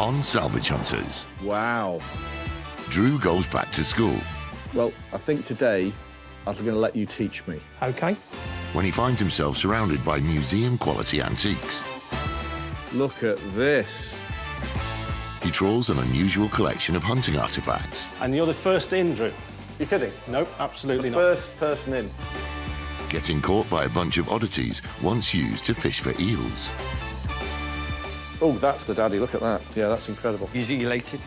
on Salvage Hunters. Wow. Drew goes back to school. Well, I think today I'm going to let you teach me. OK. When he finds himself surrounded by museum-quality antiques. Look at this. He trawls an unusual collection of hunting artifacts. And you're the first in, Drew? You kidding? Nope, absolutely not. First person in. Getting caught by a bunch of oddities once used to fish for eels. Oh, that's the daddy. Look at that. Yeah, that's incredible. Is he elated?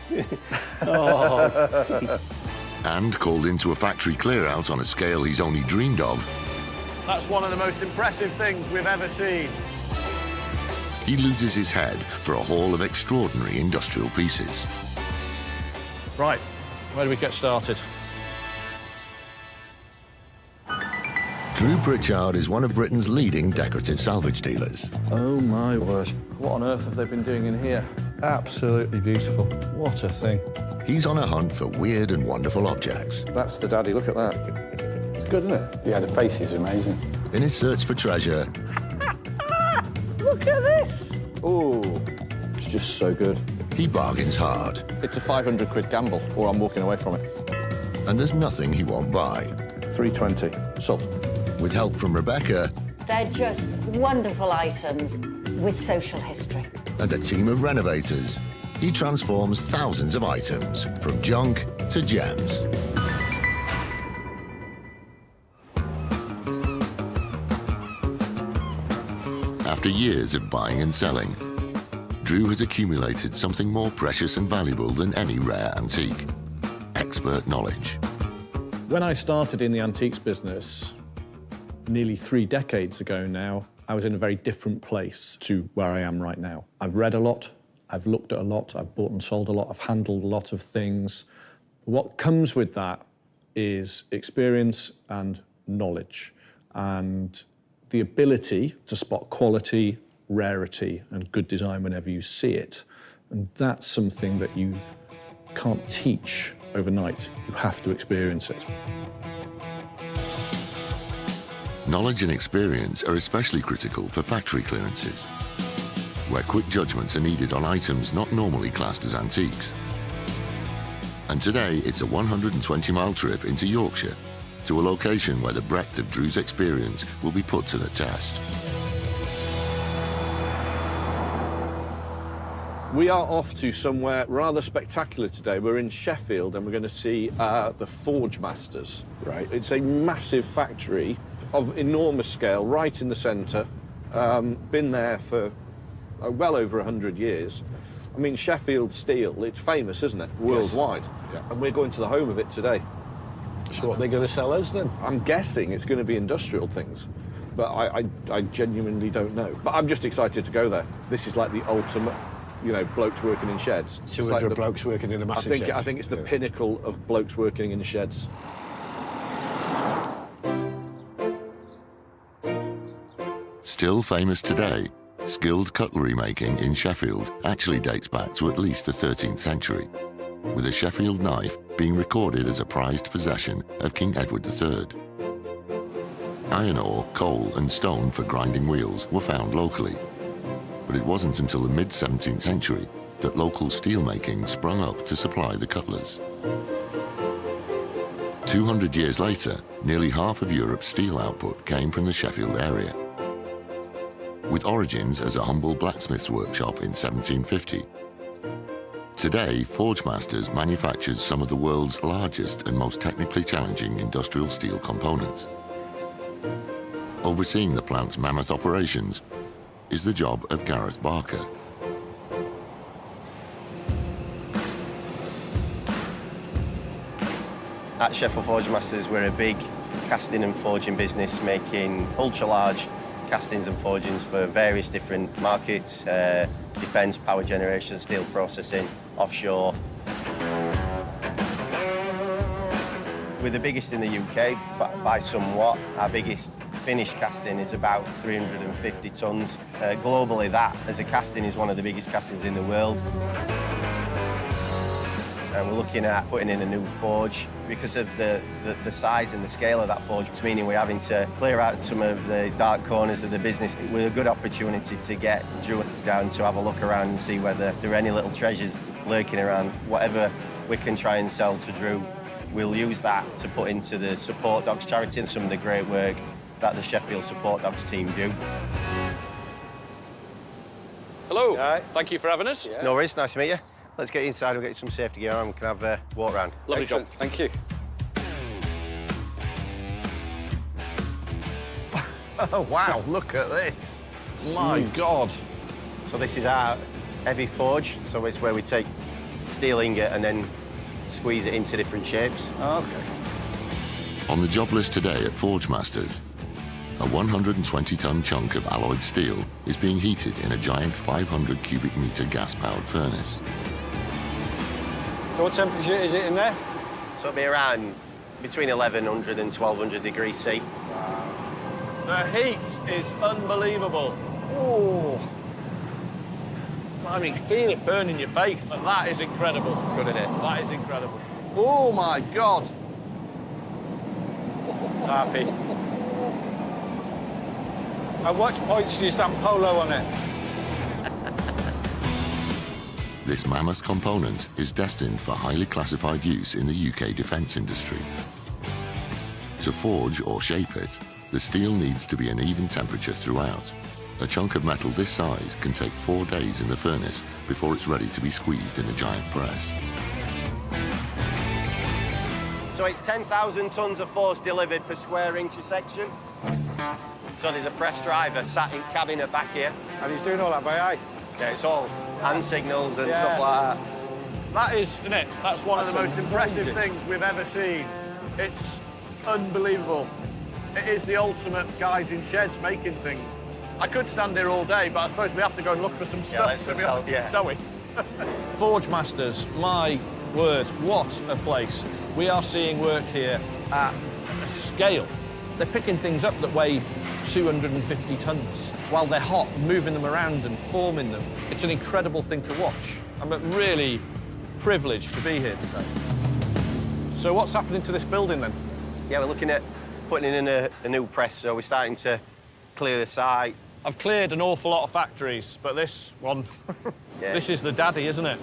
Oh. And called into a factory clear-out on a scale he's only dreamed of. That's one of the most impressive things we've ever seen. He loses his head for a haul of extraordinary industrial pieces. Right, where do we get started? Drew Pritchard is one of Britain's leading decorative salvage dealers. Oh, my word. What on earth have they been doing in here? Absolutely beautiful. What a thing. He's on a hunt for weird and wonderful objects. That's the daddy. Look at that. It's good, isn't it? Yeah, the face is amazing. In his search for treasure, Look at this. Oh, it's just so good. he bargains hard. It's a 500 quid gamble, or I'm walking away from it. And there's nothing he won't buy. 320. Sold. With help from Rebecca They're just wonderful items with social history. and a team of renovators, he transforms thousands of items from junk to gems. After years of buying and selling, Drew has accumulated something more precious and valuable than any rare antique: expert knowledge. When I started in the antiques business nearly 3 decades ago now, I was in a very different place to where I am right now. I've read a lot, I've looked at a lot, I've bought and sold a lot, I've handled a lot of things. What comes with that is experience and knowledge, and the ability to spot quality, rarity, and good design whenever you see it. And that's something that you can't teach overnight. You have to experience it. Knowledge and experience are especially critical for factory clearances, where quick judgments are needed on items not normally classed as antiques. And today, it's a 120-mile trip into Yorkshire, to a location where the breadth of Drew's experience will be put to the test. We are off to somewhere rather spectacular today. We're in Sheffield and we're going to see the Forge Masters. Right. It's a massive factory of enormous scale, right in the centre. Been there for well over 100 years. I mean, Sheffield steel, it's famous, isn't it? Worldwide. Yes. Yeah. And we're going to the home of it today. So what are they going to sell us then? I'm guessing it's going to be industrial things, but I genuinely don't know. But I'm just excited to go there. This is like the ultimate, you know, blokes working in sheds. It's 200 like blokes working in a massive shed. I think it's the pinnacle of blokes working in sheds. Still famous today, skilled cutlery making in Sheffield actually dates back to at least the 13th century, with a Sheffield knife being recorded as a prized possession of King Edward III. Iron ore, coal and stone for grinding wheels were found locally, but it wasn't until the mid-17th century that local steelmaking sprung up to supply the cutlers. 200 years later, nearly half of Europe's steel output came from the Sheffield area. With origins as a humble blacksmith's workshop in 1750. Today, Forge Masters manufactures some of the world's largest and most technically challenging industrial steel components. Overseeing the plant's mammoth operations is the job of Gareth Barker. At Sheffield Forge Masters, we're a big casting and forging business, making ultra-large castings and forgings for various different markets, defence, power generation, steel processing, offshore. We're the biggest in the UK, but by somewhat. Our biggest finished casting is about 350 tonnes. Globally, that as a casting is one of the biggest castings in the world. and we're looking at putting in a new forge. Because of the size and the scale of that forge, it's meaning we're having to clear out some of the dark corners of the business. It was a good opportunity to get Drew down to have a look around and see whether there are any little treasures lurking around. Whatever we can try and sell to Drew, we'll use that to put into the Support Dogs charity and some of the great work that the Sheffield Support Dogs team do. Hello. Right. Thank you for having us. No worries, nice to meet you. Let's get inside, we'll get you some safety gear on and we can have a walk around. Lovely Excellent. job. Thank you. Oh, wow, look at this. My God. So this is our heavy forge, so it's where we take steel ingot and then squeeze it into different shapes. Okay. On the job list today at Forge Masters, a 120-ton chunk of alloyed steel is being heated in a giant 500 cubic metre gas-powered furnace. So what temperature is it in there? So it'll be around between 1100 and 1200 degrees C. The heat is unbelievable. Oh. I mean, feel it burn in your face. That is incredible. It's good, isn't it? That is incredible. Oh, my God. Happy. At what points do you stamp polo on it? This mammoth component is destined for highly classified use in the UK defence industry. To forge or shape it, the steel needs to be an even temperature throughout. A chunk of metal this size can take 4 days in the furnace before it's ready to be squeezed in a giant press. So it's 10,000 tonnes of force delivered per square inch of section. So there's a press driver sat in cabinet back here. And he's doing all that by eye. Yeah, it's all hand signals and stuff like that. That is, isn't it? That's one of the That's most impressive amazing. things we've ever seen. It's unbelievable. It is the ultimate guys in sheds making things. I could stand here all day, but I suppose we have to go and look for some stuff. let's go to be sell- honest, yeah. shall we? Forge Masters, my word, what a place. We are seeing work here at a scale. They're picking things up that weigh 250 tonnes while they're hot, moving them around and forming them. It's an incredible thing to watch. I'm really privileged to be here today. So what's happening to this building then? Yeah, we're looking at putting in a new press, so we're starting to clear the site. I've cleared an awful lot of factories, but this one, Yeah. this is the daddy, isn't it?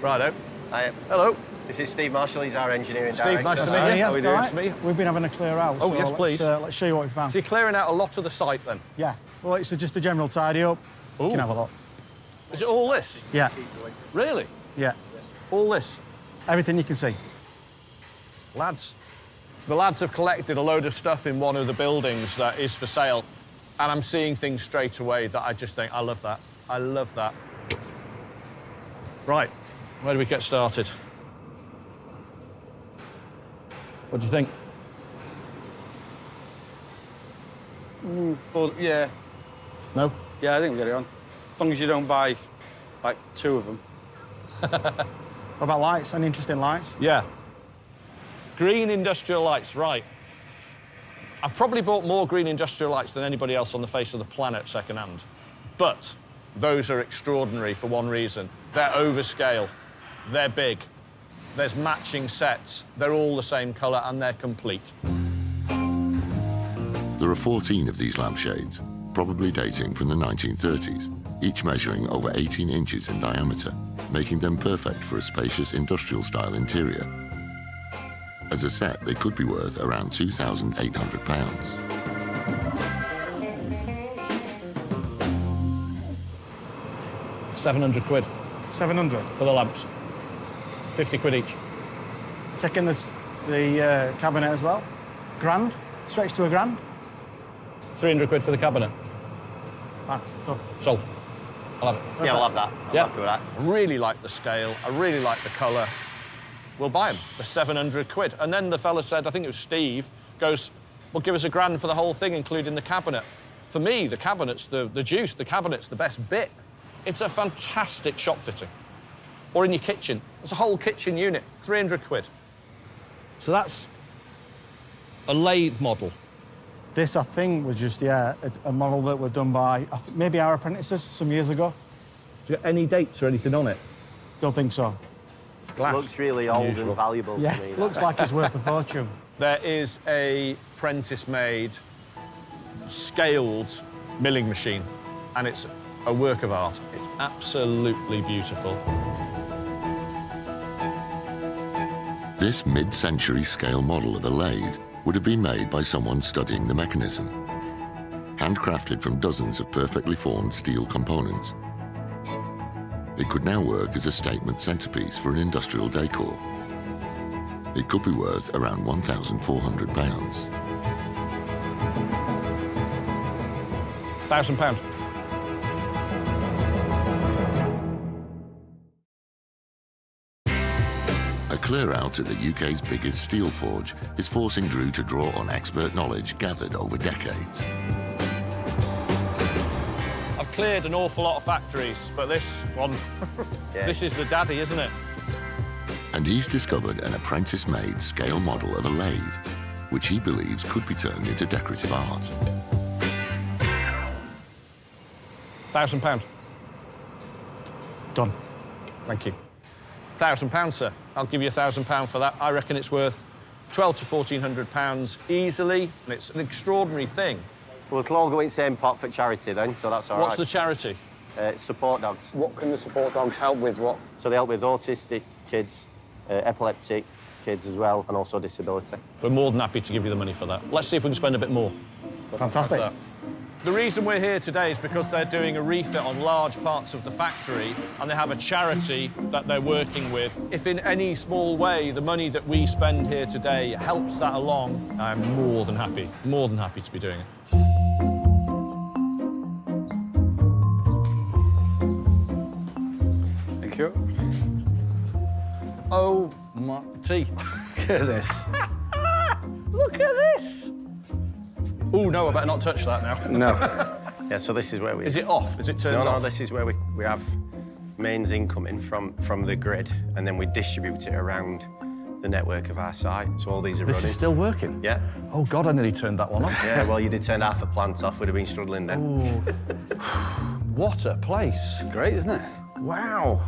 Righto. Hi, Hello. this is Steve Marshall, he's our engineering Steve, director. nice to Oh, meet you. yeah, How are we all doing? right. Nice to meet you. We've been having a clear out. Oh, so yes, please. Let's show you what we found. Is he clearing out a lot of the site then? Yeah. Well, it's just a general tidy up. Ooh. You can have a look. Is it all this? Yeah. Really? Yeah. All this? Everything you can see. Lads, the lads have collected a load of stuff in one of the buildings that is for sale, and I'm seeing things straight away that I just think, I love that. I love that. Right, where do we get started? What do you think? Well, yeah. No? Yeah, I think we'll get it on. As long as you don't buy, like, 2 of them. What about lights? Any interesting lights? Yeah. Green industrial lights, right. I've probably bought more green industrial lights than anybody else on the face of the planet second-hand. But those are extraordinary for one reason. They're overscale, they're big, there's matching sets, they're all the same colour and they're complete. There are 14 of these lampshades, probably dating from the 1930s, each measuring over 18 inches in diameter, making them perfect for a spacious industrial-style interior. As a set, they could be worth around £2,800. 700 quid 700. for the lamps. 50 quid each. Taking the cabinet as well. Grand. Stretch to a grand. 300 quid for the cabinet. Fine. Done. Sold. I'll have it. Yeah, we'll have that. I'm Yeah. happy with that. I really like the scale. I really like the colour. We'll buy them for 700 quid. And then the fella said, I think it was Steve, goes, well, give us a grand for the whole thing, including the cabinet. For me, the cabinet's the juice. The cabinet's the best bit. It's a fantastic shop fitting. Or in your kitchen. It's a whole kitchen unit, 300 quid. So that's a lathe model. This, I think, was just, yeah, a model that were done by maybe our apprentices some years ago. Do you got any dates or anything on it? Don't think so. glass. Looks really It's old unusual. and valuable Yeah, to me. that. looks like it's worth a fortune. There is a apprentice-made, scaled milling machine, and it's a work of art. It's absolutely beautiful. This mid-century scale model of a lathe would have been made by someone studying the mechanism. Handcrafted from dozens of perfectly formed steel components, it could now work as a statement centerpiece for an industrial decor. It could be worth around £1,400. £1,000. A clear-out at the UK's biggest steel forge is forcing Drew to draw on expert knowledge gathered over decades. I've cleared an awful lot of factories, but this one, this is the daddy, isn't it? And he's discovered an apprentice-made scale model of a lathe, which he believes could be turned into decorative art. £1,000. Done. Thank you. £1,000, sir. I'll give you £1,000 for that. I reckon it's worth £1,200 to £1,400 easily, and it's an extraordinary thing. Well, it'll all go in the same pot for charity then, so that's all right. What's the charity? Support dogs. What can the support dogs help with? What? So they help with autistic kids, epileptic kids as well, and also disability. We're more than happy to give you the money for that. Let's see if we can spend a bit more. Fantastic. How's that? The reason we're here today is because they're doing a refit on large parts of the factory, and they have a charity that they're working with. If in any small way the money that we spend here today helps that along, I'm more than happy to be doing it. Thank you. Oh, my tea. Look at this. Look at this. Oh, no, I better not touch that now. No. Yeah, so this is where we... Is it off? Is it turned No, off? this is where we have mains incoming from the grid, and then we distribute it around the network of our site. So all these are This running. is still working? Yeah. Oh, God, I nearly turned that one off. Yeah, well, you'd have turned half a plant off, we'd have been struggling then. What a place. Great, isn't it? Wow.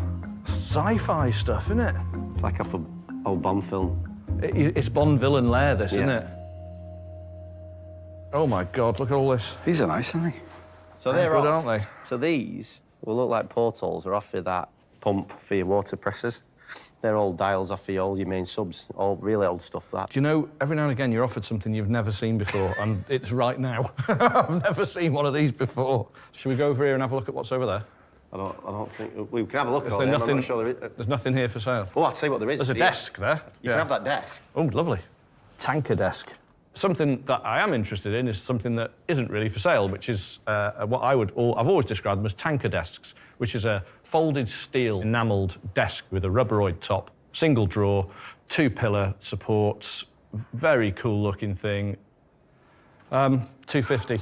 Sci-fi stuff, isn't it? It's like off an old Bond film. It's Bond villain lair, this, isn't Yeah. it? Oh, my God, look at all this. These are nice, aren't they? So they're good, off. aren't they? So these will look like portals are off of that pump for your water presses. They're all dials off of all your main subs, all really old stuff, that. Do you know, every now and again, you're offered something you've never seen before, and it's right now. I've never seen one of these before. Should we go over here and have a look at what's over there? I don't think... We can have a look Is at there them, nothing, I'm not sure there is. there's nothing here for sale? Oh, I'll tell you what there is. There's a desk there. You can have that desk. Oh, lovely. Tanker desk. Something that I am interested in is something that isn't really for sale, which is what I've always described them as tanker desks, which is a folded steel enamelled desk with a rubberoid top, single drawer, 2-pillar supports, very cool looking thing. 250.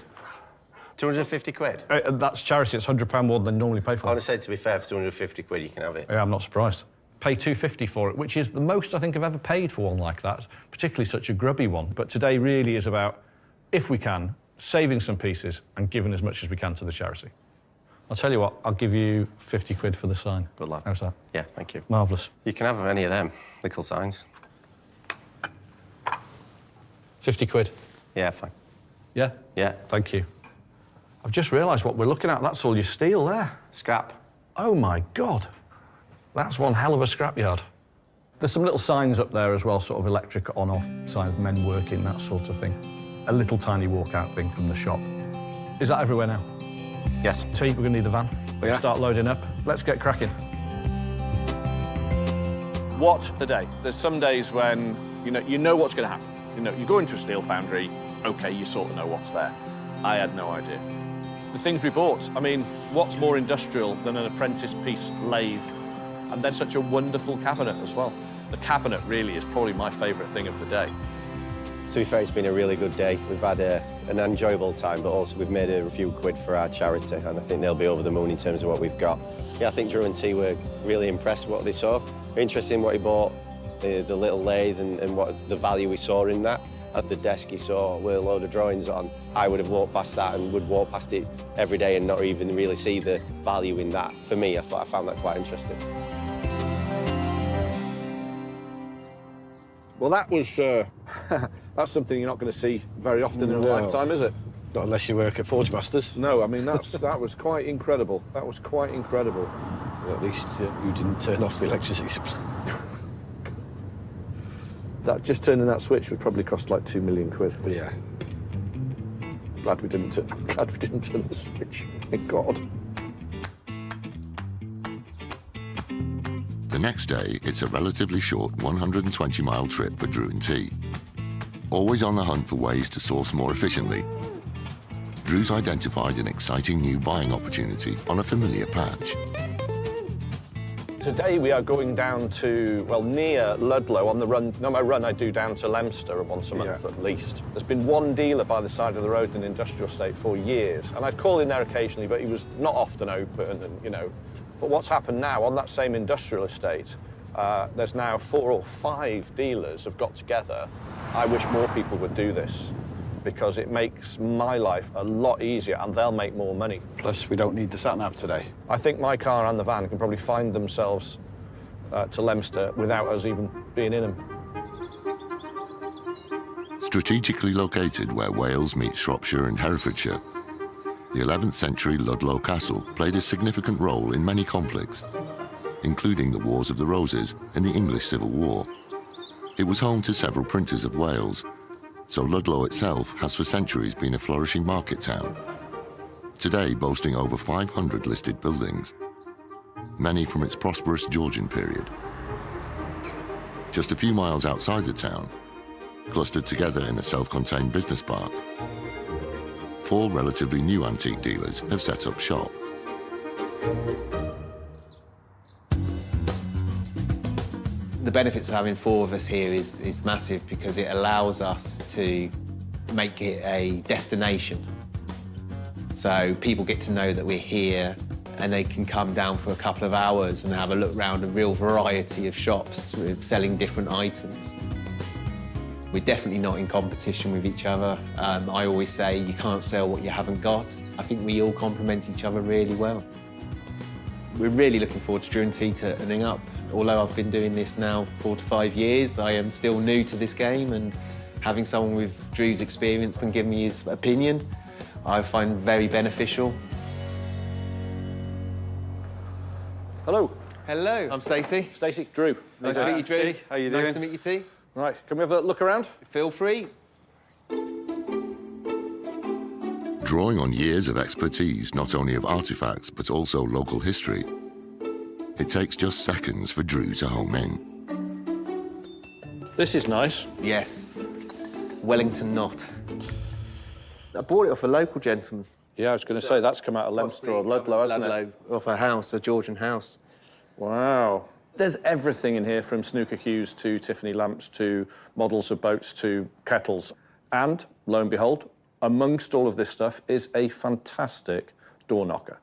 250 quid? That's charity, it's £100 more than they normally pay for I it. would say, to be fair, for 250 quid, you can have it. Yeah, I'm not surprised. Pay £250 for it, which is the most I think I've ever paid for one like that, particularly such a grubby one. But today really is about, if we can, saving some pieces and giving as much as we can to the charity. I'll tell you what, I'll give you 50 quid for the sign. Good lad. How's that? Yeah, thank you. Marvellous. You can have any of them, little signs. 50 quid. Yeah, fine. Yeah? Yeah. Thank you. I've just realised what we're looking at. That's all your steel there. Scrap. Oh, my God. That's one hell of a scrapyard. There's some little signs up there as well, sort of electric on-off signs, men working, that sort of thing. A little tiny walkout thing from the shop. Is that everywhere now? Yes. T, we're going to need the van. Yeah. Start loading up. Let's get cracking. What a day. There's some days when, you know what's going to happen. You go into a steel foundry, OK, you sort of know what's there. I had no idea. The things we bought, I mean, what's more industrial than an apprentice piece lathe? And then such a wonderful cabinet as well. The cabinet really is probably my favourite thing of the day. To be fair, it's been a really good day. We've had an enjoyable time, but also we've made a few quid for our charity, and I think they'll be over the moon in terms of what we've got. Yeah, I think Drew and T were really impressed with what they saw. Interested in what he bought, the little lathe and what the value we saw in that. At the desk he saw with a load of drawings on. I would have walked past that and would walk past it every day and not even really see the value in that. For me, I found that quite interesting. Well, that was... that's something you're not going to see very often in a lifetime, is it? Not unless you work at Forge Masters. No, I mean, that was quite incredible. That was quite incredible. Well, at least you didn't turn off the electricity supply. That just turning that switch would probably cost like 2 million quid. Yeah. Glad we didn't turn the switch. Thank God. The next day, it's a relatively short 120-mile trip for Drew and T. Always on the hunt for ways to source more efficiently, Drew's identified an exciting new buying opportunity on a familiar patch. Today we are going down to, well, near Ludlow on the run. No, my run I do down to Leominster once a month at least. There's been one dealer by the side of the road in an industrial estate for years, and I'd call in there occasionally, but he was not often open, and you know. But what's happened now on that same industrial estate, there's now 4 or 5 dealers have got together. I wish more people would do this, because it makes my life a lot easier and they'll make more money. Plus, we don't need the sat-nav today. I think my car and the van can probably find themselves to Leominster without us even being in them. Strategically located where Wales meets Shropshire and Herefordshire, the 11th century Ludlow Castle played a significant role in many conflicts, including the Wars of the Roses and the English Civil War. It was home to several printers of Wales, so Ludlow itself has for centuries been a flourishing market town, today boasting over 500 listed buildings, many from its prosperous Georgian period. Just a few miles outside the town, clustered together in a self-contained business park, 4 relatively new antique dealers have set up shop. The benefits of having 4 of us here is massive because it allows us to make it a destination. So people get to know that we're here and they can come down for a couple of hours and have a look around a real variety of shops with selling different items. We're definitely not in competition with each other. I always say you can't sell what you haven't got. I think we all complement each other really well. We're really looking forward to Drew and T turning up. Although I've been doing this now 4 to 5 years, I am still new to this game, and having someone with Drew's experience and give me his opinion, I find very beneficial. Hello. Hello, I'm Stacey. Stacey, Drew. Nice to meet you, Drew. How you doing? Nice to meet you, T. Right, can we have a look around? Feel free. Drawing on years of expertise, not only of artifacts, but also local history, it takes just seconds for Drew to home in. This is nice. Yes, Wellington knot. I bought it off a local gentleman. Yeah, I was going to say, that's come out of Leominster or Ludlow, hasn't it? Off a house, a Georgian house. Wow. There's everything in here, from snooker cues to Tiffany lamps to models of boats to kettles. And, lo and behold, amongst all of this stuff is a fantastic door knocker.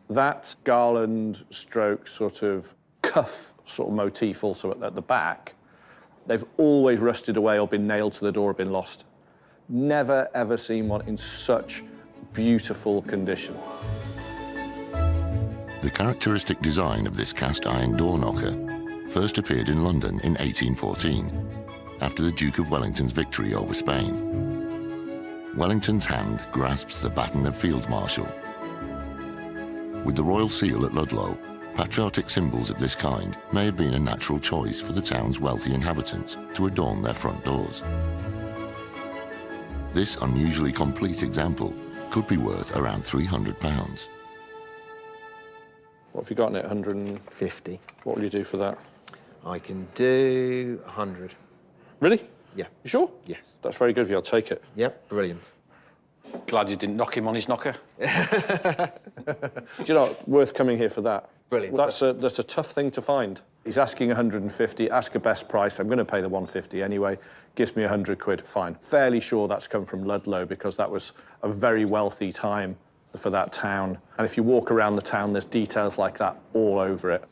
That garland stroke sort of cuff sort of motif also at the back, they've always rusted away or been nailed to the door or been lost. Never, ever seen one in such beautiful condition. The characteristic design of this cast iron door knocker first appeared in London in 1814, after the Duke of Wellington's victory over Spain. Wellington's hand grasps the baton of Field Marshal. With the royal seal at Ludlow, patriotic symbols of this kind may have been a natural choice for the town's wealthy inhabitants to adorn their front doors. This unusually complete example could be worth around £300. What have you got in it, 150? What will you do for that? I can do 100. Really? Yeah. You sure? Yes. That's very good of you, I'll take it. Yep, brilliant. Glad you didn't knock him on his knocker. Do you know, worth coming here for that. Brilliant. That's a tough thing to find. He's asking 150, ask a best price. I'm going to pay the 150 anyway. Gives me 100 quid, fine. Fairly sure that's come from Ludlow because that was a very wealthy time for that town. And if you walk around the town, there's details like that all over it.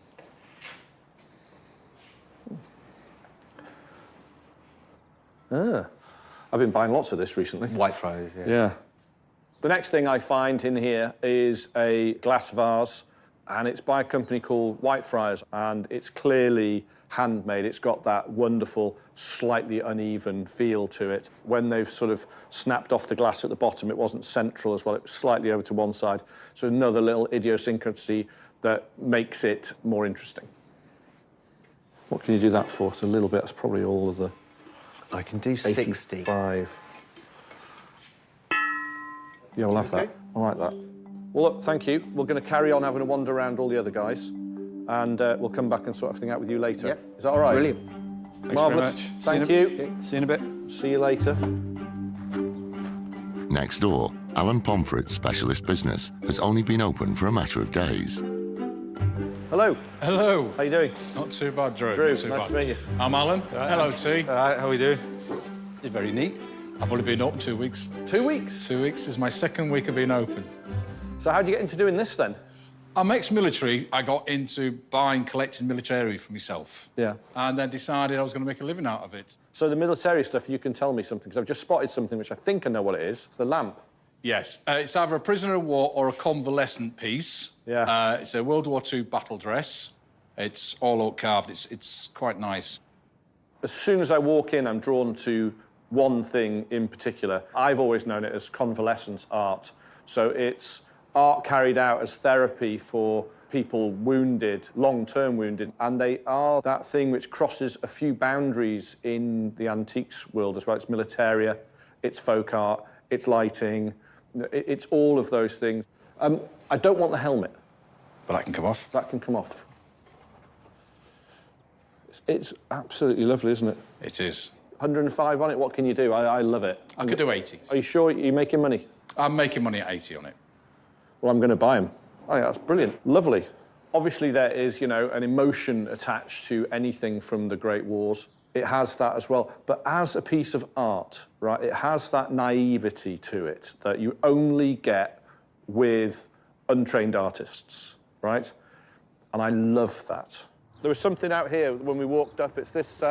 Ah, I've been buying lots of this recently. Whitefriars, yeah. Yeah. The next thing I find in here is a glass vase and it's by a company called Whitefriars, and it's clearly handmade. It's got that wonderful, slightly uneven feel to it. When they've sort of snapped off the glass at the bottom, it wasn't central as well, it was slightly over to one side. So another little idiosyncrasy that makes it more interesting. What can you do that for? It's a little bit, that's probably all of the... I can do 60. 85. Yeah, we'll have that. I like that. Well, look, thank you. We're going to carry on having a wander around all the other guys, and we'll come back and sort everything out with you later. Yep. Is that all right? Brilliant. Marvellous. Thank you. See you in a bit. See you later. Next door, Alan Pomfret's specialist business has only been open for a matter of days. Hello. Hello. How you doing? Not too bad, Drew. Drew, Not too nice bad. to meet you. I'm Alan. Hello, T. All right, how are we doing? You're very neat. I've only been open 2 weeks. 2 weeks? 2 weeks is my second week of being open. So how'd you get into doing this then? I'm ex-military. I got into buying, collecting military for myself. Yeah. And then decided I was going to make a living out of it. So the military stuff, you can tell me something, because I've just spotted something which I think I know what it is. It's the lamp. Yes. It's either a prisoner of war or a convalescent piece. Yeah. It's a World War II battle dress. It's all oak carved. It's quite nice. As soon as I walk in, I'm drawn to one thing in particular. I've always known it as convalescence art. So it's art carried out as therapy for people wounded, long-term wounded, and they are that thing which crosses a few boundaries in the antiques world as well. It's militaria, it's folk art, it's lighting, it's all of those things. I don't want the helmet. But that can come off. That can come off. It's absolutely lovely, isn't it? It is. 105 on it, what can you do? I love it. I could do 80. Are you sure you're making money? I'm making money at 80 on it. Well, I'm going to buy them. Oh, yeah, that's brilliant. Lovely. Obviously, there is, you know, an emotion attached to anything from the Great Wars. It has that as well. But as a piece of art, right, it has that naivety to it that you only get with untrained artists, right? And I love that. There was something out here when we walked up. It's this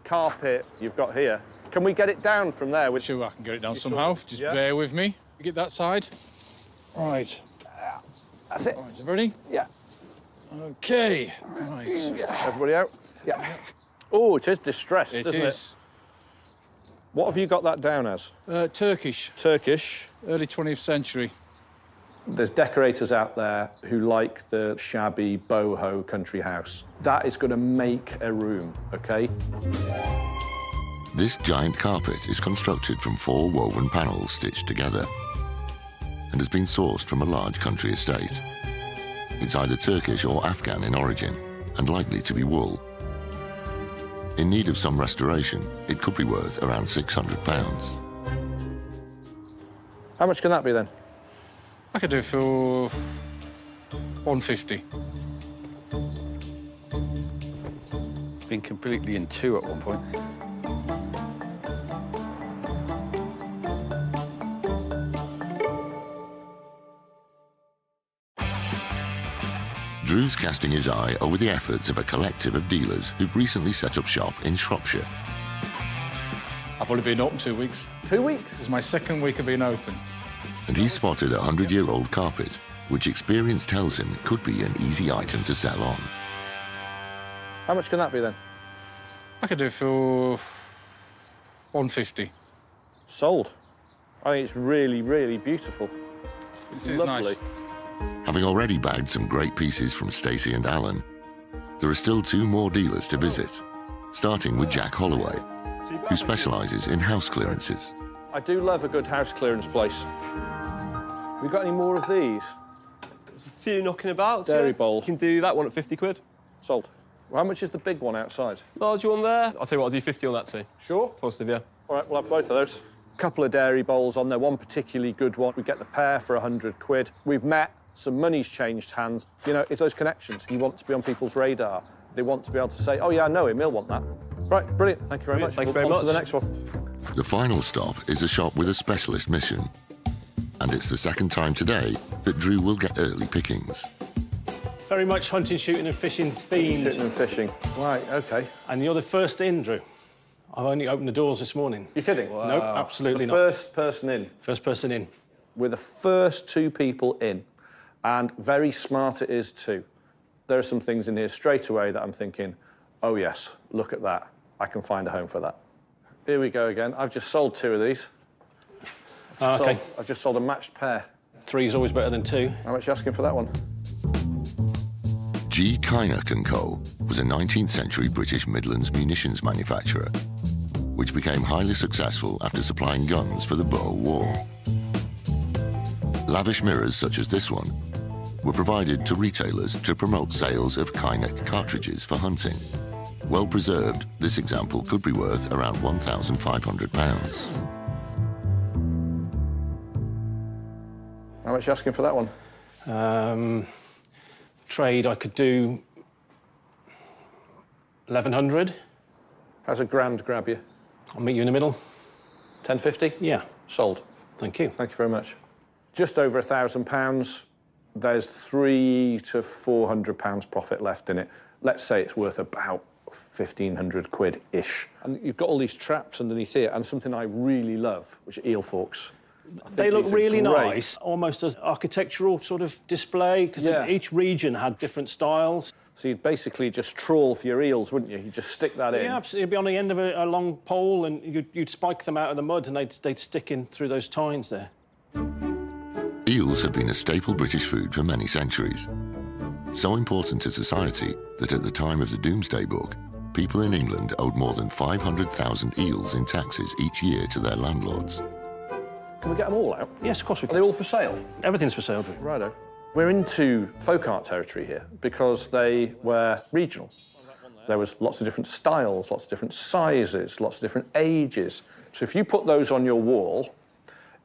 carpet you've got here. Can we get it down from there? Sure, I can get it down somehow. Just bear with me. You get that side. Right. That's it. Right, is it ready? Yeah. OK. Right. Everybody out? Yeah. Oh, it is distressed, It isn't is. it? What have you got that down as? Turkish. Turkish. Early 20th century. There's decorators out there who like the shabby boho country house. That is going to make a room, OK? This giant carpet is constructed from 4 woven panels stitched together and has been sourced from a large country estate. It's either Turkish or Afghan in origin and likely to be wool. In need of some restoration, it could be worth around £600. How much can that be then? I could do it for 150. It's been completely in two at one point. Drew's casting his eye over the efforts of a collective of dealers who've recently set up shop in Shropshire. I've only been open 2 weeks. 2 weeks? This is my second week of being open. And he spotted a 100-year-old carpet, which experience tells him could be an easy item to sell on. How much can that be then? I could do it for 150. Sold. I think it's really, really beautiful. This is lovely. nice. Having already bagged some great pieces from Stacey and Alan, there are still 2 more dealers to visit, starting with Jack Holloway, who specialises in house clearances. I do love a good house clearance place. We got any more of these? There's a few knocking about. Dairy bowls. You can do that one at 50 quid. Sold. Well, how much is the big one outside? Large one there. I'll tell you what, I'll do 50 on that too. Sure. Positive, yeah. All right, we'll have both of those. Couple of dairy bowls on there, one particularly good one. We get the pair for 100 quid. We've met, some money's changed hands. You know, it's those connections. You want to be on people's radar. They want to be able to say, oh, yeah, I know him, he'll want that. Right, brilliant. Thank you very much. Thank you We'll very on to much. the next one. The final stop is a shop with a specialist mission. And it's the second time today that Drew will get early pickings. Very much hunting, shooting and fishing themed. Shooting and fishing. Right, OK. And you're the first in, Drew. I've only opened the doors this morning. You're kidding? Wow. Nope, absolutely the not. First person in. First person in. We're the first 2 people in. And very smart it is too. There are some things in here straight away that I'm thinking, oh yes, look at that. I can find a home for that. Here we go again. I've just sold 2 of these. I've just sold a matched pair. 3 is always better than 2. How much are you asking for that one? G. Kynoch & Co. was a 19th century British Midlands munitions manufacturer, which became highly successful after supplying guns for the Boer War. Lavish mirrors such as this one were provided to retailers to promote sales of Kynoch cartridges for hunting. Well preserved, this example could be worth around £1,500. How much are you asking for that one? Trade, I could do 1,100. How's a grand grab you? I'll meet you in the middle. 10.50? Yeah. Sold. Thank you. Thank you very much. Just over £1,000. There's £300 to £400 profit left in it. Let's say it's worth about 1,500 quid-ish. And you've got all these traps underneath here, and something I really love, which are eel forks. They look really nice, almost as architectural sort of display, because each region had different styles. So you'd basically just trawl for your eels, wouldn't you? You'd just stick that in. Yeah, absolutely. It'd be on the end of a long pole, and you'd spike them out of the mud, and they'd stick in through those tines there. Eels have been a staple British food for many centuries. So important to society that at the time of the Doomsday Book, people in England owed more than 500,000 eels in taxes each year to their landlords. Can we get them all out? Yes, of course we can. Are they all for sale? Everything's for sale, Drew. Righto. We're into folk art territory here because they were regional. There was lots of different styles, lots of different sizes, lots of different ages. So if you put those on your wall,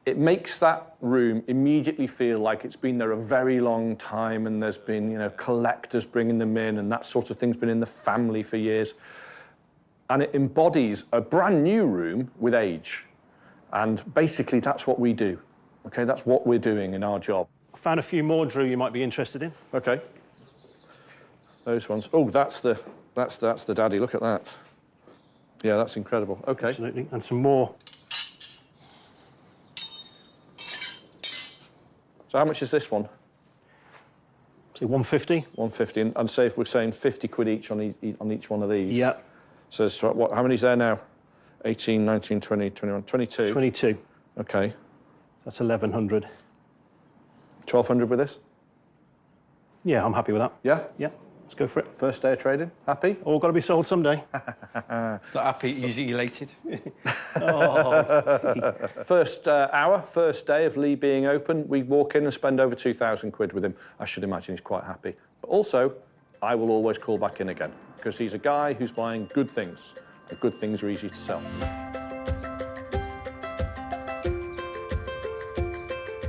it makes that room immediately feel like it's been there a very long time, and there's been, you know, collectors bringing them in, and that sort of thing's been in the family for years. And it embodies a brand new room with age. And basically, that's what we do. Okay, that's what we're doing in our job. I found a few more, Drew, you might be interested in. Okay. Those ones. Oh, that's the daddy. Look at that. Yeah, that's incredible. Okay. Absolutely. And some more. So how much is this one? Say 150. 150, and say if we're saying 50 quid each on each one of these. Yeah. So it's what? How many's there now? 18, 19, 20, 21, 22. 22. Okay. That's 1,100. 1,200 with this? Yeah, I'm happy with that. Yeah? Yeah, let's go for it. First day of trading? Happy? All got to be sold someday. Not happy, he's elated. First hour, first day of Lee being open, we walk in and spend over 2,000 quid with him. I should imagine he's quite happy. But also, I will always call back in again, because he's a guy who's buying good things, and good things are easy to sell.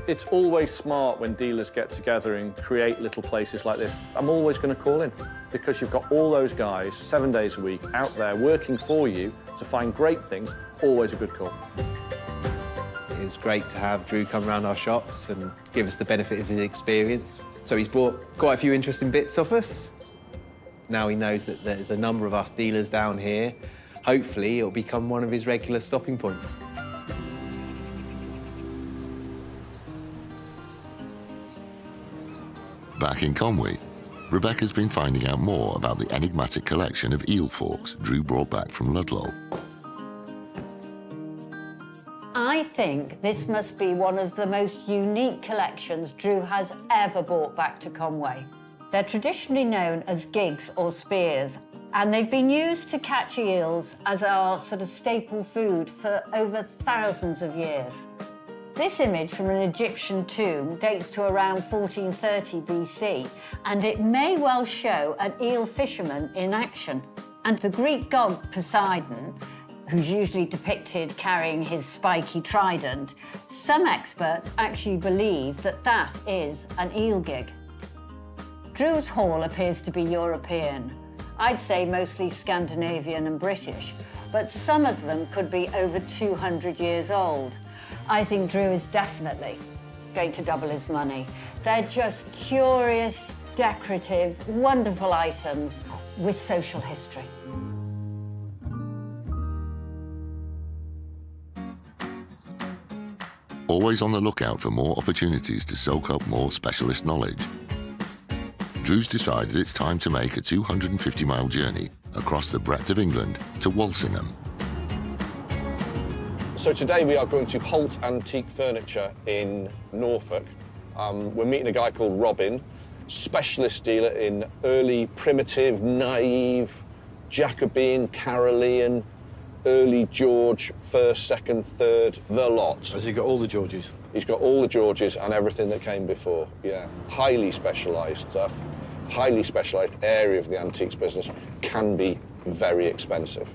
It's always smart when dealers get together and create little places like this. I'm always going to call in, because you've got all those guys 7 days a week out there working for you to find great things. Always a good call. It was great to have Drew come around our shops and give us the benefit of his experience. So he's bought quite a few interesting bits off us. Now he knows that there's a number of us dealers down here. Hopefully it'll become one of his regular stopping points. Back in Conwy, Rebecca's been finding out more about the enigmatic collection of eel forks Drew brought back from Ludlow. I think this must be one of the most unique collections Drew has ever brought back to Conwy. They're traditionally known as gigs or spears, and they've been used to catch eels as our sort of staple food for over thousands of years. This image from an Egyptian tomb dates to around 1430 BC, and it may well show an eel fisherman in action. And the Greek god Poseidon, who's usually depicted carrying his spiky trident, some experts actually believe that that is an eel gig. Drew's haul appears to be European. I'd say mostly Scandinavian and British, but some of them could be over 200 years old. I think Drew is definitely going to double his money. They're just curious, decorative, wonderful items with social history. always on the lookout for more opportunities to soak up more specialist knowledge. Drew's decided it's time to make a 250-mile journey across the breadth of England to Walsingham. So today we are going to Holt Antique Furniture in Norfolk. We're meeting a guy called Robin, specialist dealer in early primitive, naive, Jacobean, Carolean, early George, first, second, third, the lot. Has he got all the Georges? He's got all the Georges and everything that came before, yeah. Highly specialised stuff, highly specialised area of the antiques business, can be very expensive.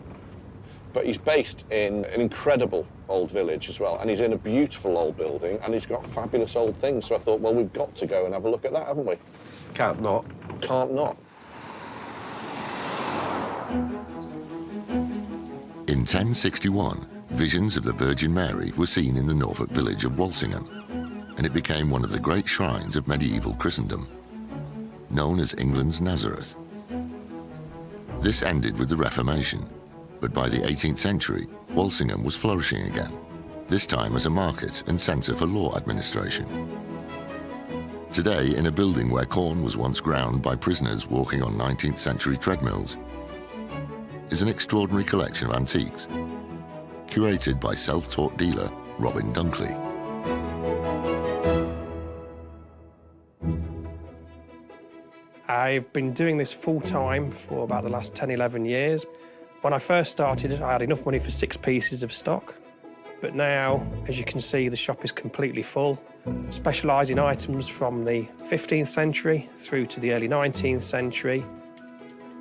But he's based in an incredible old village as well, and he's in a beautiful old building, and he's got fabulous old things. So I thought, well, we've got to go and have a look at that, haven't we? Can't not. Can't not. In 1061, visions of the Virgin Mary were seen in the Norfolk village of Walsingham, and it became one of the great shrines of medieval Christendom, known as England's Nazareth. This ended with the Reformation, but by the 18th century, Walsingham was flourishing again, this time as a market and centre for law administration. Today, in a building where corn was once ground by prisoners walking on 19th century treadmills, is an extraordinary collection of antiques, curated by self-taught dealer Robin Dunkley. I've been doing this full-time for about the last 10, 11 years. When I first started, I had enough money for 6 pieces of stock. But now, as you can see, the shop is completely full. Specialise in items from the 15th century through to the early 19th century.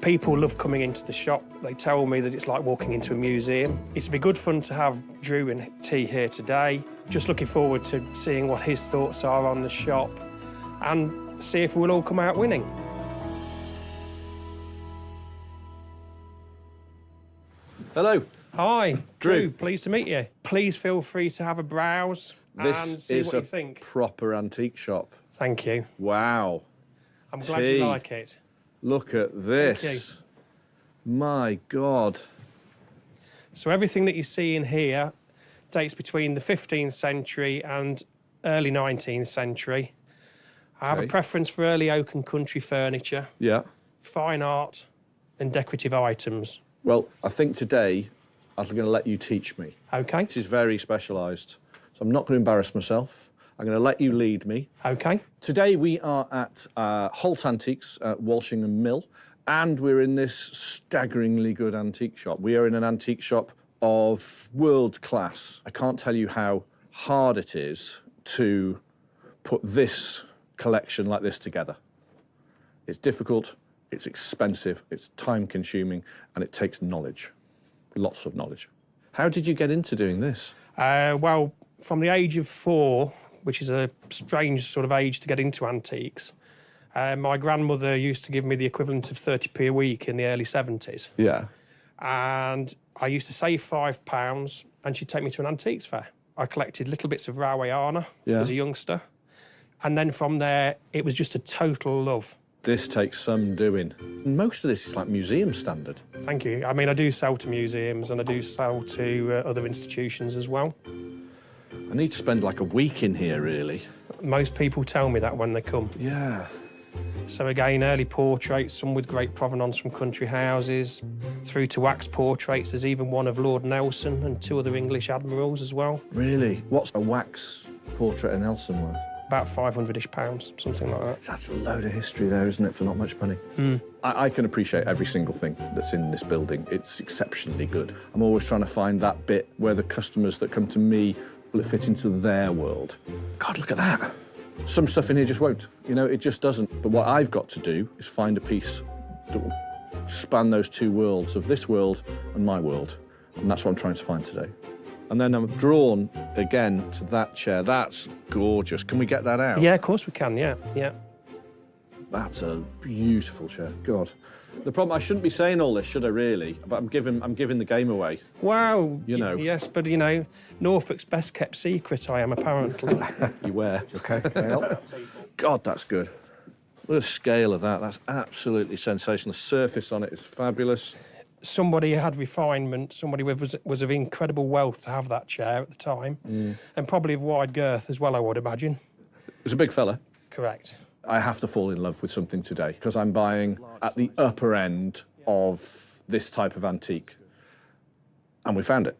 People love coming into the shop. They tell me that it's like walking into a museum. It's been good fun to have Drew and T here today. Just looking forward to seeing what his thoughts are on the shop and see if we'll all come out winning. Hello. Hi, Drew. Drew. Pleased to meet you. Please feel free to have a browse and see what you think. Proper antique shop. Thank you. Wow. I'm glad you like it. Look at this. Thank you. My God. So everything that you see in here dates between the 15th century and early 19th century. I have a preference for early oak and country furniture, Yeah. fine art and decorative items. Well, I think today I'm going to let you teach me. OK. This is very specialised, so I'm not going to embarrass myself. I'm going to let you lead me. OK. Today we are at Holt Antiques at Walsingham Mill, and we're in this staggeringly good antique shop. We are in an antique shop of world class. I can't tell you how hard it is to put this collection like this together. It's difficult, it's expensive, it's time consuming, and it takes knowledge, lots of knowledge. How did you get into doing this? Well, from the age of 4, which is a strange sort of age to get into antiques, my grandmother used to give me the equivalent of 30p a week in the early 70s. Yeah. And I used to save £5 and she'd take me to an antiques fair. I collected little bits of Rawiana as a youngster. And then from there, it was just a total love. This takes some doing. Most of this is like museum standard. Thank you. I mean, I do sell to museums and I do sell to other institutions as well. I need to spend like a week in here, really. Most people tell me that when they come. Yeah. So again, early portraits, some with great provenance from country houses, through to wax portraits. There's even one of Lord Nelson and 2 other English admirals as well. Really? What's a wax portrait of Nelson worth? About £500-ish, something like that. That's a load of history there, isn't it, for not much money? I can appreciate every single thing that's in this building. It's exceptionally good. I'm always trying to find that bit where the customers that come to me, will it fit into their world? God, look at that. Some stuff in here just won't. You know, it just doesn't. But what I've got to do is find a piece that will span those 2 worlds of this world and my world. And that's what I'm trying to find today. And then I'm drawn again to that chair. That's gorgeous. Can we get that out? Yeah, of course we can, yeah. That's a beautiful chair. God. The problem, I shouldn't be saying all this, should I really? But I'm giving the game away. Wow. You know. Yes, but you know, Norfolk's best kept secret, I am apparently. You wear. Okay. Well, God, that's good. Look at the scale of that. That's absolutely sensational. The surface on it is fabulous. somebody had refinement, somebody was of incredible wealth to have that chair at the time, and probably of wide girth as well, I would imagine. It was a big fella. Correct. I have to fall in love with something today because I'm buying at the upper end of this type of antique. And we found it.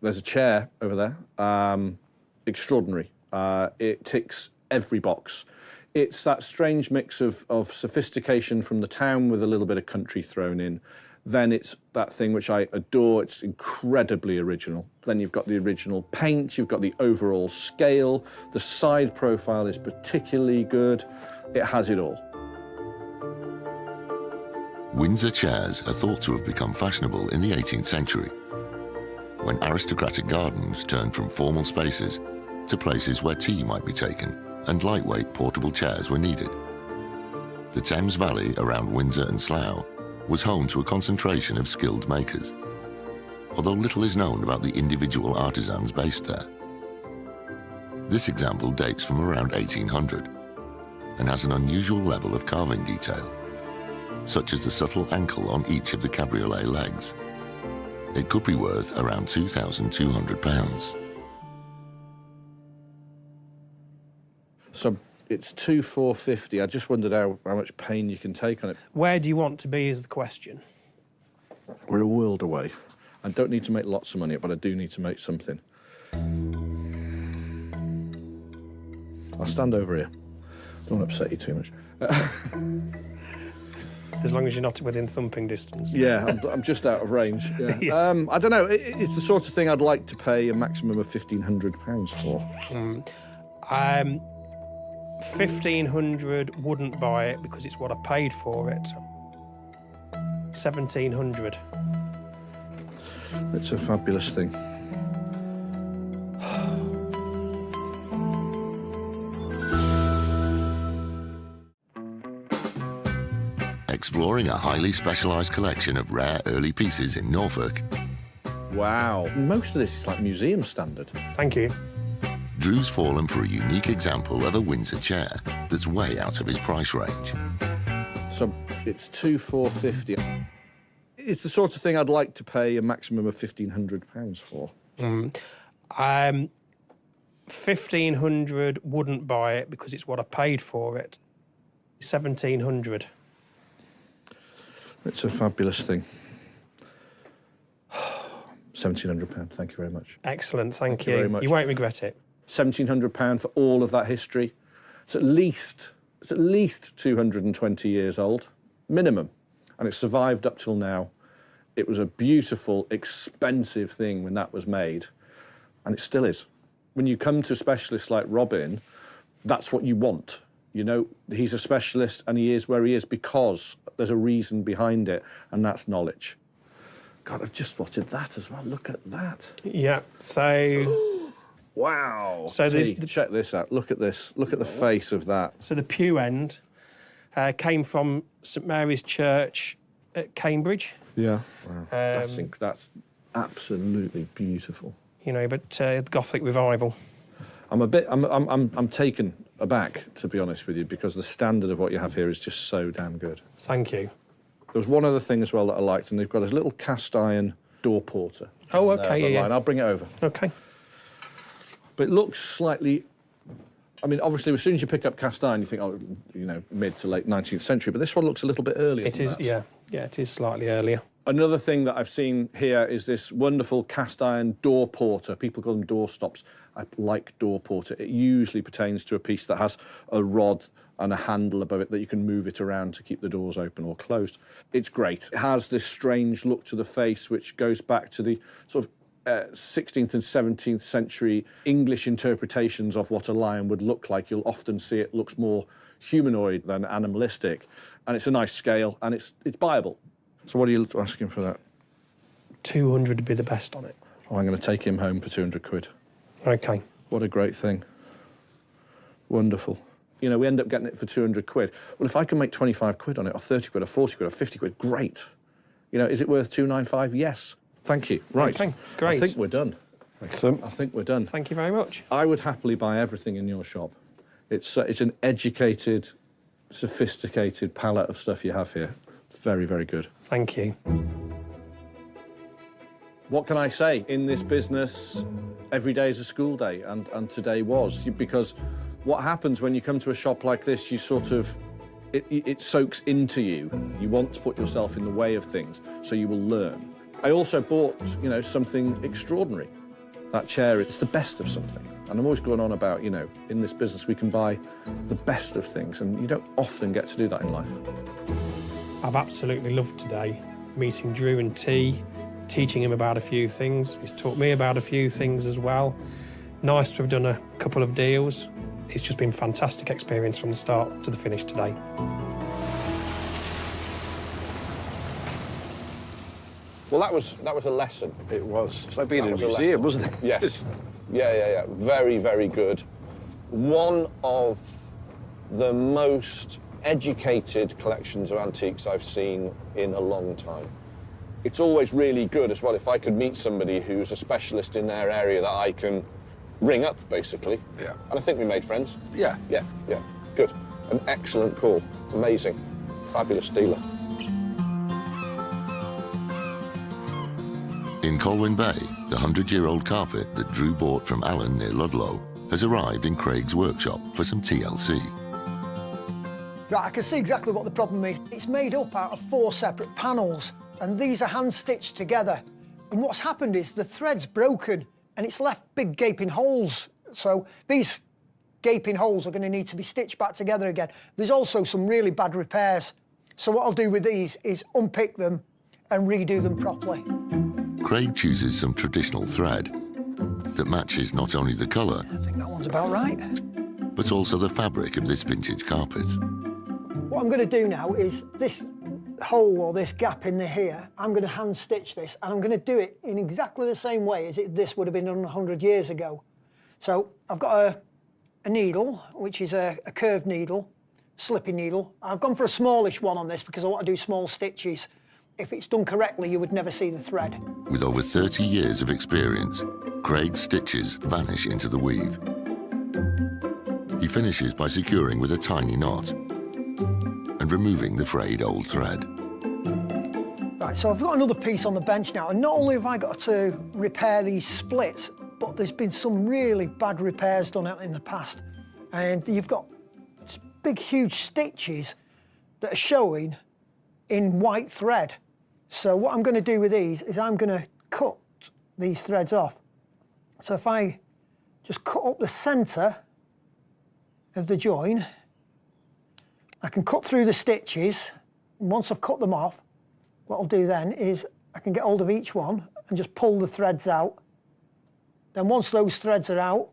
There's a chair over there, extraordinary. It ticks every box. It's that strange mix of sophistication from the town with a little bit of country thrown in. Then it's that thing which I adore, it's incredibly original. Then you've got the original paint, you've got the overall scale, the side profile is particularly good. It has it all. Windsor chairs are thought to have become fashionable in the 18th century, when aristocratic gardens turned from formal spaces to places where tea might be taken and lightweight portable chairs were needed. The Thames Valley around Windsor and Slough was home to a concentration of skilled makers, although little is known about the individual artisans based there. This example dates from around 1800 and has an unusual level of carving detail, such as the subtle ankle on each of the cabriolet legs. It could be worth around £2,200. So it's 2,450. I just wondered how much pain you can take on it. Where do you want to be is the question. We're a world away. I don't need to make lots of money, but I do need to make something. I'll stand over here. Don't want to upset you too much. As long as you're not within thumping distance. Yeah, I'm just out of range. Yeah. Yeah. I don't know. It's the sort of thing I'd like to pay a maximum of £1,500 for. 1,500 wouldn't buy it because it's what I paid for it. 1,700. It's a fabulous thing. Exploring a highly specialised collection of rare early pieces in Norfolk, Wow. Most of this is like museum standard. Thank you. Drew's fallen for a unique example of a Windsor chair that's way out of his price range. So it's 2,450. It's the sort of thing I'd like to pay a maximum of £1,500 for. 1,500 wouldn't buy it because it's what I paid for it. 1,700. It's a fabulous thing. £1,700. Thank you very much. Excellent, thank you. Very much. You won't regret it. £1,700 for all of that history. It's at least 220 years old, minimum, and it's survived up till now. It was a beautiful, expensive thing when that was made, and it still is. When you come to specialists like Robin, that's what you want. You know, he's a specialist and he is where he is because there's a reason behind it, and that's knowledge. God, I've just spotted that as well. Look at that. Yeah, so... Wow. So check this out. Look at this. Look at the face of that. So the pew end came from St Mary's Church at Cambridge. Yeah. Wow. That's absolutely beautiful. You know, but the Gothic revival. I'm taken aback, to be honest with you, because the standard of what you have here is just so damn good. Thank you. There was one other thing as well that I liked, and they've got a little cast iron door porter. Oh, okay, yeah. I'll bring it over. Okay. But it looks slightly... I mean, obviously, as soon as you pick up cast iron, you think, oh, you know, mid to late 19th century, but this one looks a little bit earlier It is, yeah. Yeah, it is slightly earlier. Another thing that I've seen here is this wonderful cast iron door porter. People call them door stops. I like door porter. It usually pertains to a piece that has a rod and a handle above it that you can move it around to keep the doors open or closed. It's great. It has this strange look to the face which goes back to the sort of 16th and 17th century English interpretations of what a lion would look like. You'll often see it looks more humanoid than animalistic, and it's a nice scale, and it's buyable. So what are you asking for that? 200 would be the best on it. Oh, I'm going to take him home for 200 quid. Okay. What a great thing. Wonderful. You know, we end up getting it for 200 quid. Well, if I can make 25 quid on it, or 30 quid, or 40 quid, or 50 quid, great. You know, is it worth 295? Yes. Thank you. Right. Okay, great. I think we're done. Excellent. I think we're done. Thank you very much. I would happily buy everything in your shop. It's an educated, sophisticated palette of stuff you have here. Very, very good. Thank you. What can I say? In this business, every day is a school day, and today was. Because what happens when you come to a shop like this, you sort of, it soaks into you. You want to put yourself in the way of things, so you will learn. I also bought, you know, something extraordinary. That chair, it's the best of something. And I'm always going on about, you know, in this business we can buy the best of things, and you don't often get to do that in life. I've absolutely loved today, meeting Drew and T, teaching him about a few things. He's taught me about a few things as well. Nice to have done a couple of deals. It's just been a fantastic experience from the start to the finish today. Well, that was a lesson. It was. It's like being in a museum, wasn't it? Yes. Yeah. Very, very good. One of the most educated collections of antiques I've seen in a long time. It's always really good as well if I could meet somebody who's a specialist in their area that I can ring up, basically. Yeah. And I think we made friends. Yeah. Yeah. Good. An excellent call. Amazing. Fabulous dealer. In Colwyn Bay, the 100-year-old carpet that Drew bought from Alan near Ludlow has arrived in Craig's workshop for some TLC. Right, I can see exactly what the problem is. It's made up out of 4 separate panels, and these are hand-stitched together. And what's happened is the thread's broken, and it's left big gaping holes. So these gaping holes are going to need to be stitched back together again. There's also some really bad repairs. So what I'll do with these is unpick them and redo them properly. Craig chooses some traditional thread that matches not only the colour, I think that one's about right. but also the fabric of this vintage carpet. What I'm going to do now is this hole or this gap in here, I'm going to hand stitch this, and I'm going to do it in exactly the same way as this would have been done 100 years ago. So I've got a needle, which is a curved needle, slipping needle. I've gone for a smallish one on this because I want to do small stitches. If it's done correctly, you would never see the thread. With over 30 years of experience, Craig's stitches vanish into the weave. He finishes by securing with a tiny knot and removing the frayed old thread. Right, so I've got another piece on the bench now, and not only have I got to repair these splits, but there's been some really bad repairs done out in the past. And you've got big, huge stitches that are showing in white thread. So what I'm going to do with these is I'm going to cut these threads off. So if I just cut up the centre of the join, I can cut through the stitches, and once I've cut them off, what I'll do then is I can get hold of each one and just pull the threads out. Then once those threads are out,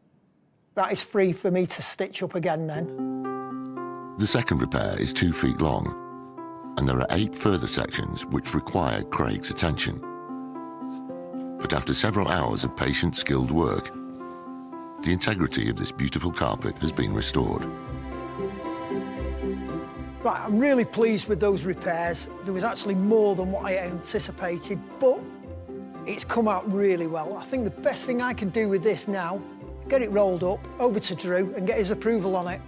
that is free for me to stitch up again then. The second repair is 2 feet long, and there are 8 further sections which require Craig's attention. But after several hours of patient, skilled work, the integrity of this beautiful carpet has been restored. Right, I'm really pleased with those repairs. There was actually more than what I anticipated, but it's come out really well. I think the best thing I can do with this now is get it rolled up, over to Drew, and get his approval on it.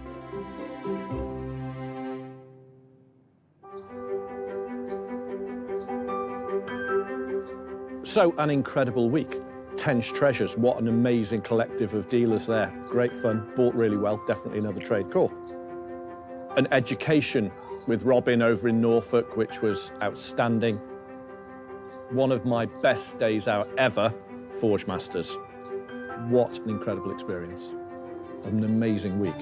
So, an incredible week. Tench Treasures, what an amazing collective of dealers there. Great fun, bought really well, definitely another trade call. An education with Robin over in Norfolk, which was outstanding. One of my best days out ever, Forge Masters. What an incredible experience. An amazing week.